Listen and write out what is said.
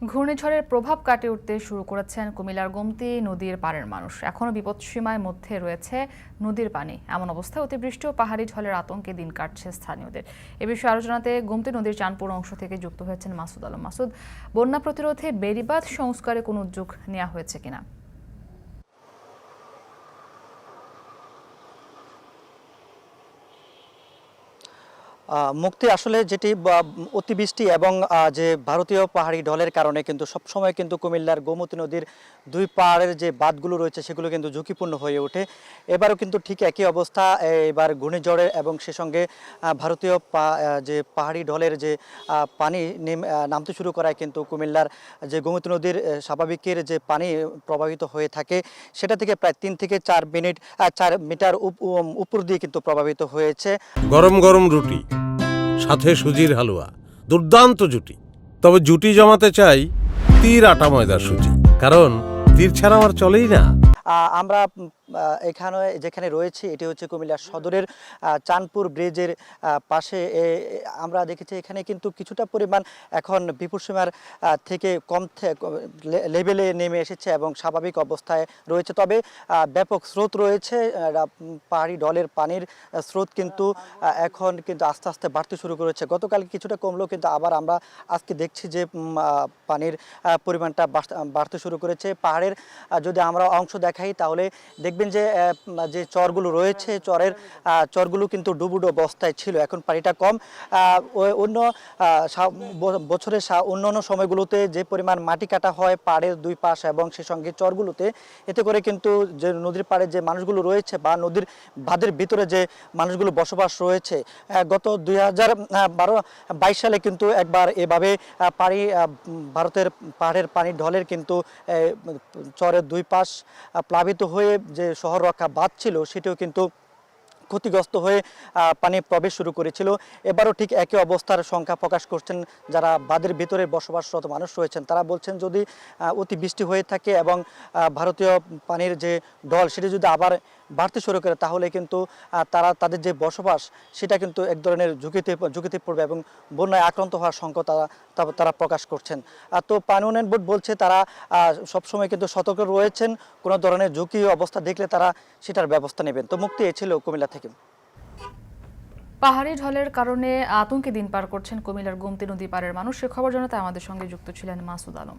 ঘূর্ণিঝড়ের প্রভাব কাটিয়ে উঠতে শুরু করেছেন কুমিল্লার গোমতী নদীর পাড়ের মানুষ। এখনও বিপদসীমার মধ্যে রয়েছে নদীর পানি। এমন অবস্থায় অতিবৃষ্টি ও পাহাড়ি ঝড়ের আতঙ্কে দিন কাটছে স্থানীয়দের। এ বিষয়ে আলোচনাতে গোমতী নদীর চাঁদপুর অংশ থেকে যুক্ত হয়েছেন মাসুদ আলম। মাসুদ, বন্যা প্রতিরোধে বেড়িবাঁধ সংস্কারে কোনো উদ্যোগ নেওয়া হয়েছে কিনা? মুক্তি আসলে যেটি অতিবৃষ্টি এবং যে ভারতীয় পাহাড়ি ঢলের কারণে কিন্তু সবসময় কিন্তু কুমিল্লার গোমতী নদীর দুই পাড়ের যে বাঁধগুলো রয়েছে সেগুলো কিন্তু ঝুঁকিপূর্ণ হয়ে ওঠে। এবারও কিন্তু ঠিক একই অবস্থা। এবার ঘূর্ণিঝড়ের এবং সে সঙ্গে ভারতীয় যে পাহাড়ি ঢলের যে পানি নামতে শুরু করায় কিন্তু কুমিল্লার যে গোমতী নদীর স্বাভাবিকের যে পানি প্রবাহিত হয়ে থাকে সেটা থেকে প্রায় 3 থেকে 4 মিটার উপর দিয়ে কিন্তু প্রভাবিত হয়েছে। গরম গরম রুটি, সাথে সুজির হালুয়া, দুর্দান্ত জুটি। তবে জুটি জমাতে চাই তীর আটা ময়দার সুজি, কারণ তীর ছাড়া আমার চলেই না। আমরা এখানে যেখানে রয়েছে এটি হচ্ছে কুমিল্লা সদরের চাঁদপুর ব্রিজের পাশে। আমরা দেখেছি এখানে কিন্তু কিছুটা পরিমাণ এখন বিপদসীমার থেকে কম লেভেলে নেমে এসেছে এবং স্বাভাবিক অবস্থায় রয়েছে। তবে ব্যাপক স্রোত রয়েছে। পাহাড়ি ঢলের পানির স্রোত কিন্তু এখন কিন্তু আস্তে আস্তে বাড়তে শুরু করেছে। গতকাল কিছুটা কমলেও কিন্তু আবার আমরা আজকে দেখছি যে পানির পরিমাণটা বাড়তে শুরু করেছে। পাহাড়ের যদি আমরা অংশ দেখাই তাহলে দেখবেন যে যে চরগুলো রয়েছে চরগুলো কিন্তু ডুবুডো অবস্থায় ছিল। এখন পানিটা কম। অন্য বছরের অন্যান্য সময়গুলোতে যে পরিমাণ মাটি কাটা হয় পাড়ের দুই পাশ এবং সে সঙ্গে চরগুলোতে, এতে করে কিন্তু যে নদীর পাড়ে যে মানুষগুলো রয়েছে বা নদীর বাঁধের ভিতরে যে মানুষগুলো বসবাস রয়েছে, গত 2022 সালে কিন্তু একবার এভাবে ভারতের পাহাড়ের পানির ঢলের কিন্তু চরের দুই পাশ প্লাবিত হয়ে যে শহর রক্ষা বাঁধ ছিল সেটিও কিন্তু ক্ষতিগ্রস্ত হয়ে পানি প্রবেশ শুরু করেছিল। এবারও ঠিক একই অবস্থার সংখ্যা প্রকাশ করছেন যারা বাঁধের ভিতরে বসবাসরত মানুষ রয়েছেন। তারা বলছেন যদি অতিবৃষ্টি হয়ে থাকে এবং ভারতীয় পানির যে ঢল সেটি যদি আবার বাড়তে শুরু করে তাহলে কিন্তু তাদের যে বসবাস সেটা কিন্তু এক ধরনের ঝুঁকিতে পড়বে এবং বন্যায় আক্রান্ত হওয়ার শঙ্কা তারা প্রকাশ করছেন। তো পানি উন্নয়ন বোর্ড বলছে তারা সবসময় কিন্তু সতর্ক রয়েছেন, কোনো ধরনের ঝুঁকি অবস্থা দেখলে তারা সেটার ব্যবস্থা নেবেন। তো মুক্তি এ ছিল কুমিল্লা থেকে। পাহাড়ি ঢলের কারণে আতঙ্কে দিন পার করছেন কুমিল্লার গোমতী নদী পাড়ের মানুষ। সে খবর জানাতে আমাদের সঙ্গে যুক্ত ছিলেন মাসুদ আলম।